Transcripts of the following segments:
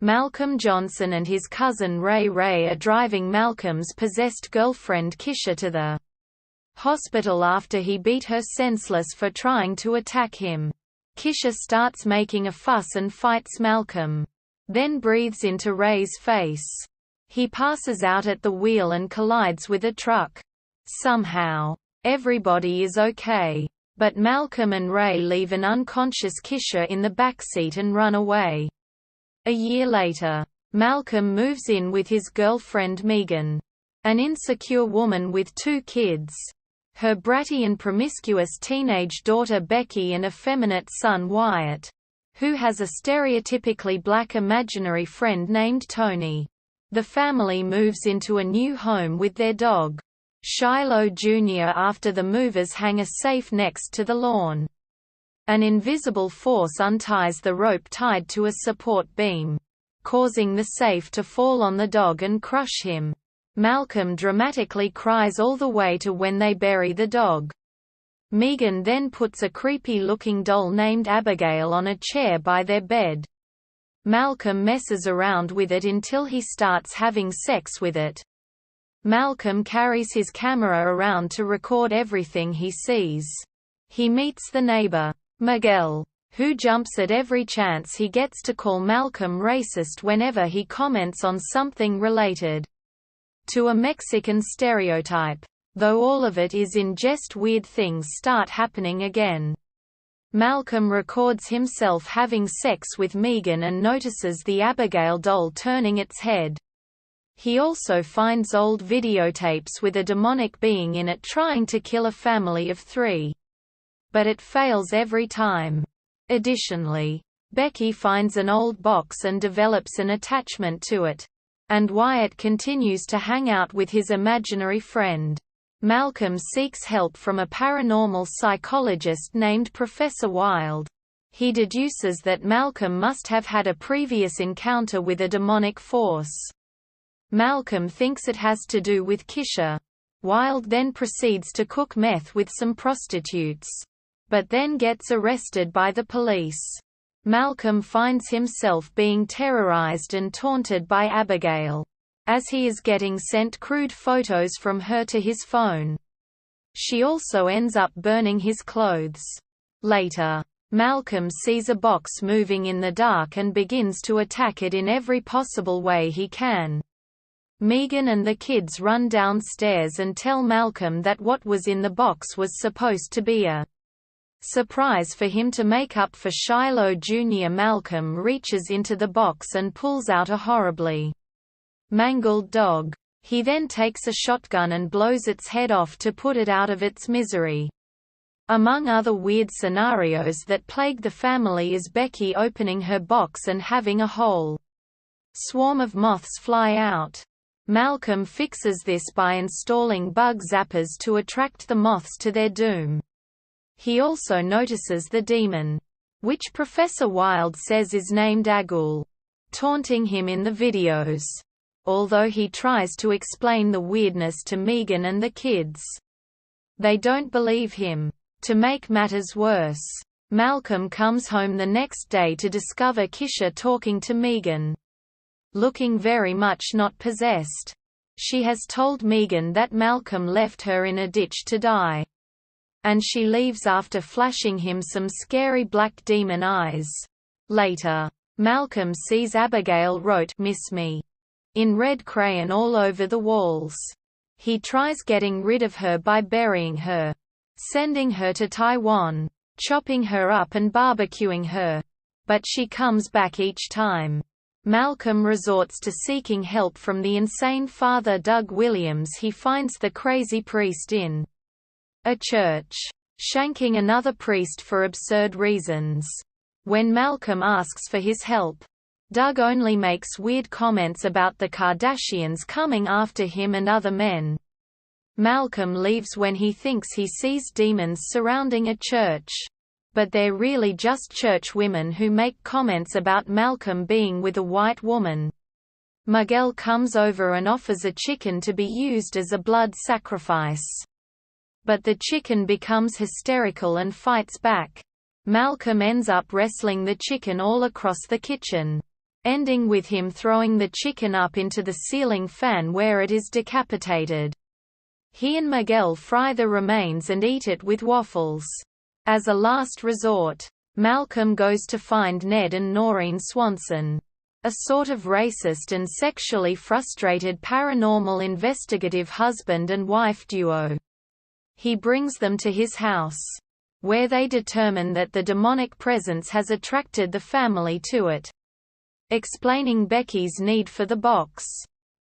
Malcolm Johnson and his cousin Ray are driving Malcolm's possessed girlfriend Kisha to the hospital after he beat her senseless for trying to attack him. Kisha starts making a fuss and fights Malcolm, then breathes into Ray's face. He passes out at the wheel and collides with a truck. Somehow, everybody is okay, but Malcolm and Ray leave an unconscious Kisha in the backseat and run away. A year later, Malcolm moves in with his girlfriend Megan, an insecure woman with 2 kids, her bratty and promiscuous teenage daughter Becky and effeminate son Wyatt, who has a stereotypically black imaginary friend named Tony. The family moves into a new home with their dog, Shiloh Jr. after the movers hang a safe next to the lawn. An invisible force unties the rope tied to a support beam, causing the safe to fall on the dog and crush him. Malcolm dramatically cries all the way to when they bury the dog. Megan then puts a creepy-looking doll named Abigail on a chair by their bed. Malcolm messes around with it until he starts having sex with it. Malcolm carries his camera around to record everything he sees. He meets the neighbor, Miguel, who jumps at every chance he gets to call Malcolm racist whenever he comments on something related to a Mexican stereotype, though all of it is in jest. Weird things start happening again. Malcolm records himself having sex with Megan and notices the Abigail doll turning its head. He also finds old videotapes with a demonic being in it trying to kill a family of 3. But it fails every time. Additionally, Becky finds an old box and develops an attachment to it. And Wyatt continues to hang out with his imaginary friend. Malcolm seeks help from a paranormal psychologist named Professor Wilde. He deduces that Malcolm must have had a previous encounter with a demonic force. Malcolm thinks it has to do with Kisha. Wilde then proceeds to cook meth with some prostitutes, but then gets arrested by the police. Malcolm finds himself being terrorized and taunted by Abigail, as he is getting sent crude photos from her to his phone. She also ends up burning his clothes. Later, Malcolm sees a box moving in the dark and begins to attack it in every possible way he can. Megan and the kids run downstairs and tell Malcolm that what was in the box was supposed to be a surprise for him to make up for Shiloh Jr. Malcolm reaches into the box and pulls out a horribly mangled dog. He then takes a shotgun and blows its head off to put it out of its misery. Among other weird scenarios that plague the family is Becky opening her box and having a whole swarm of moths fly out. Malcolm fixes this by installing bug zappers to attract the moths to their doom. He also notices the demon, which Professor Wilde says is named Agul, taunting him in the videos, although he tries to explain the weirdness to Megan and the kids. They don't believe him. To make matters worse, Malcolm comes home the next day to discover Kisha talking to Megan, looking very much not possessed. She has told Megan that Malcolm left her in a ditch to die, and she leaves after flashing him some scary black demon eyes. Later, Malcolm sees Abigail wrote "Miss Me" in red crayon all over the walls. He tries getting rid of her by burying her, sending her to Taiwan, chopping her up and barbecuing her, but she comes back each time. Malcolm resorts to seeking help from the insane Father Doug Williams. He finds the crazy priest in a church, shanking another priest for absurd reasons. When Malcolm asks for his help, Doug only makes weird comments about the Kardashians coming after him and other men. Malcolm leaves when he thinks he sees demons surrounding a church, but they're really just church women who make comments about Malcolm being with a white woman. Miguel comes over and offers a chicken to be used as a blood sacrifice, but the chicken becomes hysterical and fights back. Malcolm ends up wrestling the chicken all across the kitchen. ending with him throwing the chicken up into the ceiling fan where it is decapitated. He and Miguel fry the remains and eat it with waffles. As a last resort, Malcolm goes to find Ned and Noreen Swanson, a sort of racist and sexually frustrated paranormal investigative husband and wife duo. He brings them to his house, where they determine that the demonic presence has attracted the family to it. Explaining Becky's need for the box,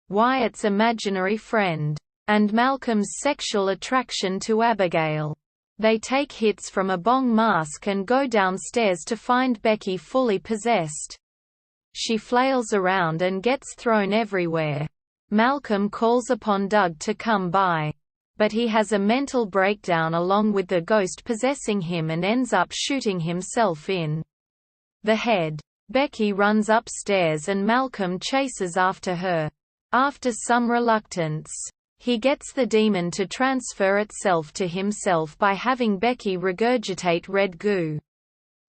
Wyatt's imaginary friend, and Malcolm's sexual attraction to Abigail. They take hits from a bong mask and go downstairs to find Becky fully possessed. She flails around and gets thrown everywhere. Malcolm calls upon Doug to come by, but he has a mental breakdown along with the ghost possessing him and ends up shooting himself in the head. Becky runs upstairs and Malcolm chases after her. After some reluctance, he gets the demon to transfer itself to himself by having Becky regurgitate red goo.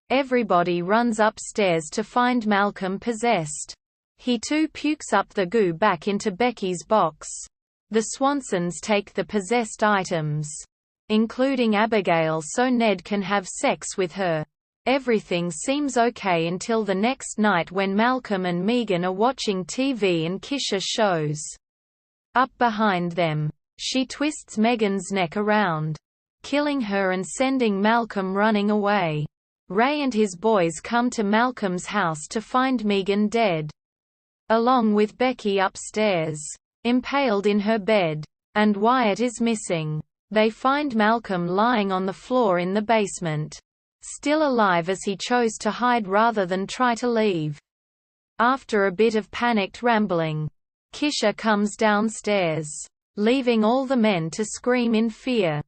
Everybody runs upstairs to find Malcolm possessed. He too pukes up the goo back into Becky's box. The Swansons take the possessed items, including Abigail, so Ned can have sex with her. Everything seems okay until the next night when Malcolm and Megan are watching TV and Kisha shows up behind them. She twists Megan's neck around, killing her and sending Malcolm running away. Ray and his boys come to Malcolm's house to find Megan dead, along with Becky upstairs, impaled in her bed, and Wyatt is missing. They find Malcolm lying on the floor in the basement, still alive as he chose to hide rather than try to leave. After a bit of panicked rambling, Kisha comes downstairs, leaving all the men to scream in fear.